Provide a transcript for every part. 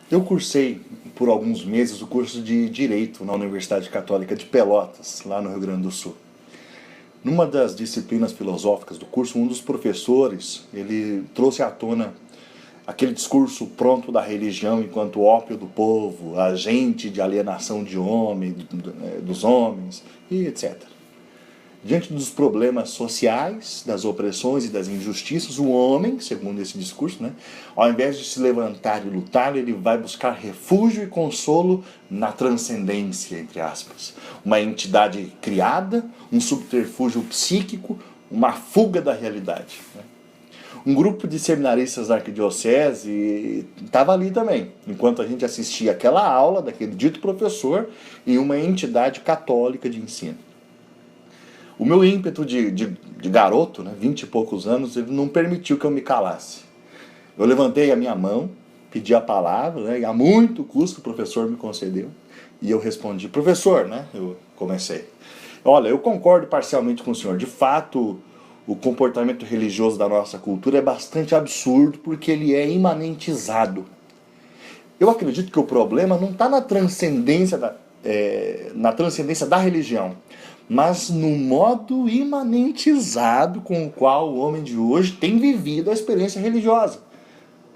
Eu cursei por alguns meses o curso de Direito na Universidade Católica de Pelotas, lá no Rio Grande do Sul. Numa das disciplinas filosóficas do curso, um dos professores, ele trouxe à tona aquele discurso pronto da religião enquanto ópio do povo, agente de alienação de dos homens, e etc. Diante dos problemas sociais, das opressões e das injustiças, o homem, segundo esse discurso, ao invés de se levantar e lutar, ele vai buscar refúgio e consolo na transcendência, entre aspas. Uma entidade criada, um subterfúgio psíquico, uma fuga da realidade. Um grupo de seminaristas da arquidiocese estava ali também, enquanto a gente assistia aquela aula daquele dito professor em uma entidade católica de ensino. O meu ímpeto de garoto, 20 e poucos anos, ele não permitiu que eu me calasse. Eu levantei a minha mão, pedi a palavra, e a muito custo o professor me concedeu. E eu respondi, professor, eu comecei. Olha, eu concordo parcialmente com o senhor. De fato, o comportamento religioso da nossa cultura é bastante absurdo porque ele é imanentizado. Eu acredito que o problema não está na transcendência da religião, mas no modo imanentizado com o qual o homem de hoje tem vivido a experiência religiosa.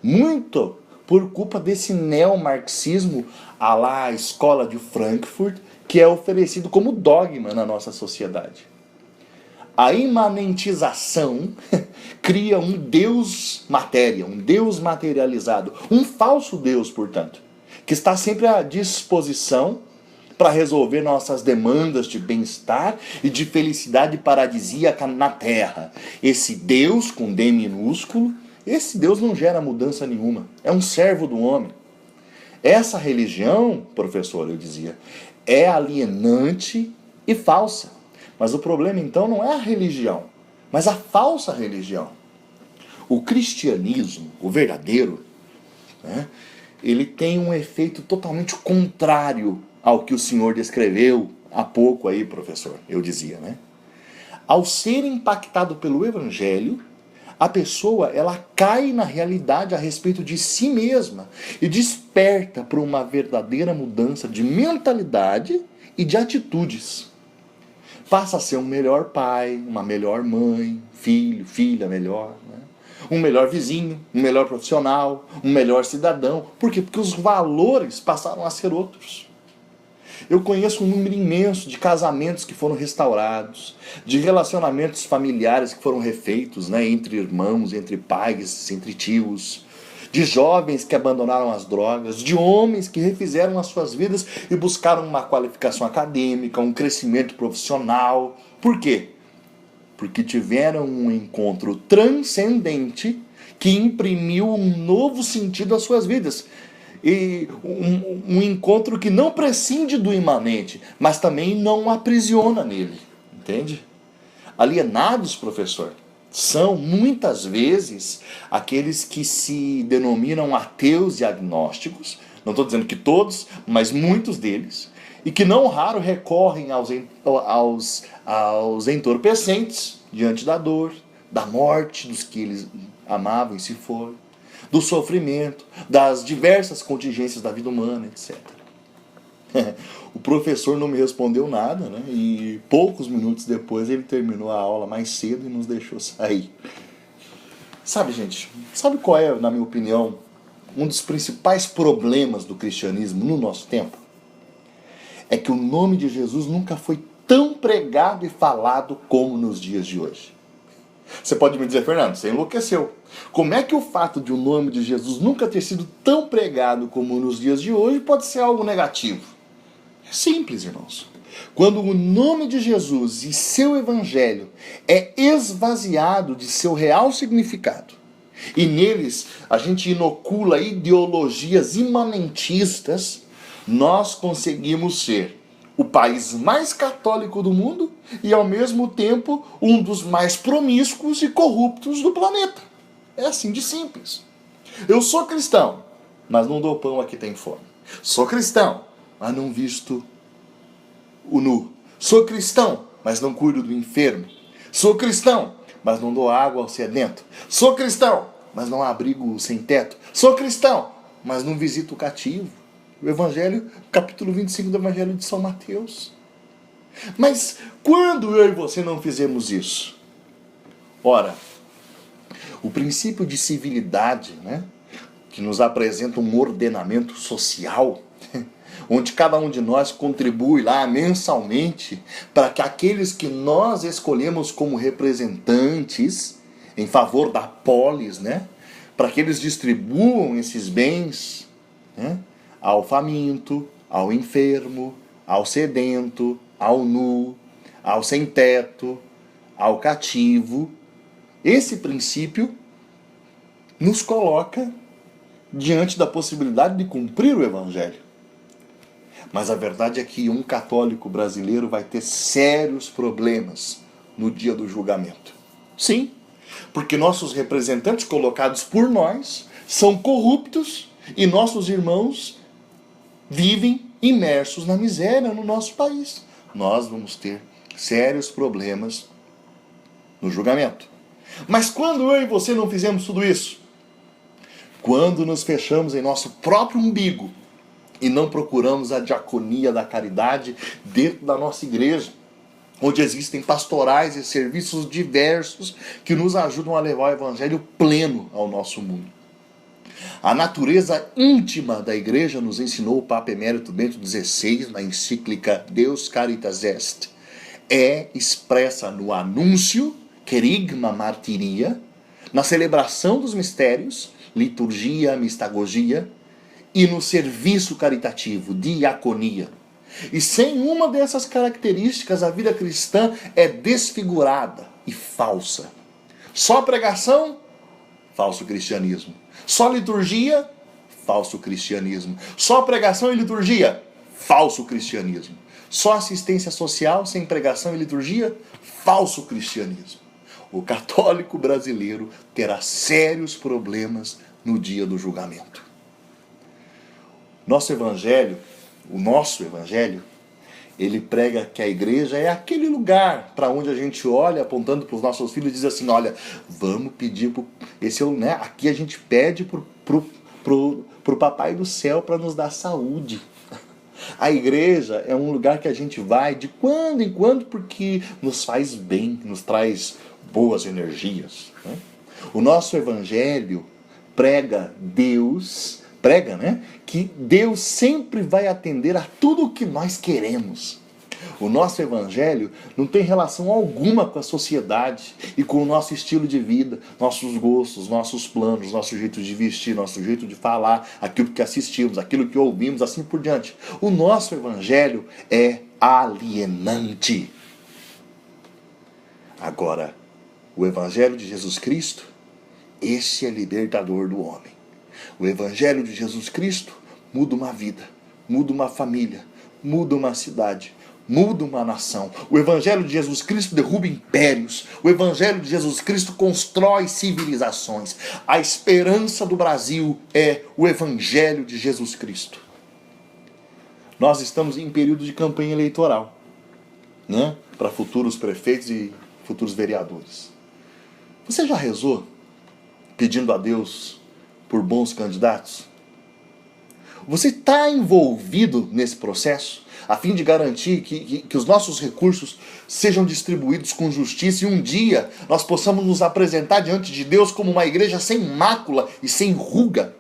Muito por culpa desse neomarxismo à la escola de Frankfurt, que é oferecido como dogma na nossa sociedade. A imanentização cria um Deus matéria, um Deus materializado, um falso Deus, portanto, que está sempre à disposição para resolver nossas demandas de bem-estar e de felicidade paradisíaca na Terra. Esse Deus, com D minúsculo, esse Deus não gera mudança nenhuma. É um servo do homem. Essa religião, professor, eu dizia, é alienante e falsa. Mas o problema, então, não é a religião, mas a falsa religião. O cristianismo, o verdadeiro, ele tem um efeito totalmente contrário ao que o senhor descreveu há pouco aí, professor, eu dizia, Ao ser impactado pelo evangelho, a pessoa, ela cai na realidade a respeito de si mesma e desperta para uma verdadeira mudança de mentalidade e de atitudes. Passa a ser um melhor pai, uma melhor mãe, filho, filha melhor, um melhor vizinho, um melhor profissional, um melhor cidadão. Por quê? Porque os valores passaram a ser outros. Eu conheço um número imenso de casamentos que foram restaurados, de relacionamentos familiares que foram refeitos, entre irmãos, entre pais, entre tios, de jovens que abandonaram as drogas, de homens que refizeram as suas vidas e buscaram uma qualificação acadêmica, um crescimento profissional. Por quê? Porque tiveram um encontro transcendente que imprimiu um novo sentido às suas vidas. E um encontro que não prescinde do imanente, mas também não aprisiona nele. Entende? Alienados, professor, são muitas vezes aqueles que se denominam ateus e agnósticos, não estou dizendo que todos, mas muitos deles, e que não raro recorrem aos entorpecentes diante da dor, da morte dos que eles amavam e se foram, do sofrimento, das diversas contingências da vida humana, etc. O professor não me respondeu nada, e poucos minutos depois ele terminou a aula mais cedo e nos deixou sair. Sabe, gente, sabe qual é, na minha opinião, um dos principais problemas do cristianismo no nosso tempo? É que o nome de Jesus nunca foi tão pregado e falado como nos dias de hoje. Você pode me dizer, Fernando, você enlouqueceu. Como é que o fato de o nome de Jesus nunca ter sido tão pregado como nos dias de hoje pode ser algo negativo? É simples, irmãos. Quando o nome de Jesus e seu evangelho é esvaziado de seu real significado, e neles a gente inocula ideologias imanentistas, nós conseguimos ser o país mais católico do mundo e, ao mesmo tempo, um dos mais promíscuos e corruptos do planeta. É assim de simples. Eu sou cristão, mas não dou pão a quem tem fome. Sou cristão, mas não visto o nu. Sou cristão, mas não cuido do enfermo. Sou cristão, mas não dou água ao sedento. Sou cristão, mas não abrigo o sem teto. Sou cristão, mas não visita o cativo. O Evangelho, capítulo 25 do Evangelho de São Mateus. Mas quando eu e você não fizemos isso? Ora, o princípio de civilidade, né, que nos apresenta um ordenamento social, onde cada um de nós contribui lá mensalmente para que aqueles que nós escolhemos como representantes em favor da polis, né, para que eles distribuam esses bens, né, ao faminto, ao enfermo, ao sedento, ao nu, ao sem teto, ao cativo. Esse princípio nos coloca diante da possibilidade de cumprir o Evangelho. Mas a verdade é que um católico brasileiro vai ter sérios problemas no dia do julgamento. Sim, porque nossos representantes colocados por nós são corruptos e nossos irmãos vivem imersos na miséria no nosso país. Nós vamos ter sérios problemas no julgamento. Mas quando eu e você não fizemos tudo isso? Quando nos fechamos em nosso próprio umbigo e não procuramos a diaconia da caridade dentro da nossa igreja, onde existem pastorais e serviços diversos que nos ajudam a levar o Evangelho pleno ao nosso mundo. A natureza íntima da igreja nos ensinou o Papa Emérito Bento XVI na encíclica Deus Caritas Est. É expressa no anúncio, querigma martiria, na celebração dos mistérios, liturgia, mistagogia, e no serviço caritativo, diaconia. E sem uma dessas características, a vida cristã é desfigurada e falsa. Só pregação, falso cristianismo. Só liturgia, falso cristianismo. Só pregação e liturgia, falso cristianismo. Só assistência social sem pregação e liturgia, falso cristianismo. O católico brasileiro terá sérios problemas no dia do julgamento. O nosso evangelho, ele prega que a igreja é aquele lugar para onde a gente olha, apontando para os nossos filhos, e diz assim, olha, vamos pedir, aqui a gente pede pro papai do céu para nos dar saúde. A igreja é um lugar que a gente vai de quando em quando porque nos faz bem, nos traz boas energias. Né? O nosso evangelho prega que Deus sempre vai atender a tudo o que nós queremos. O nosso evangelho não tem relação alguma com a sociedade e com o nosso estilo de vida, nossos gostos, nossos planos, nosso jeito de vestir, nosso jeito de falar, aquilo que assistimos, aquilo que ouvimos, assim por diante. O nosso evangelho é alienante. Agora, o evangelho de Jesus Cristo, esse é libertador do homem. O Evangelho de Jesus Cristo muda uma vida, muda uma família, muda uma cidade, muda uma nação. O Evangelho de Jesus Cristo derruba impérios. O Evangelho de Jesus Cristo constrói civilizações. A esperança do Brasil é o Evangelho de Jesus Cristo. Nós estamos em período de campanha eleitoral, né? Para futuros prefeitos e futuros vereadores. Você já rezou pedindo a Deus por bons candidatos? Você está envolvido nesse processo a fim de garantir que os nossos recursos sejam distribuídos com justiça e um dia nós possamos nos apresentar diante de Deus como uma igreja sem mácula e sem ruga?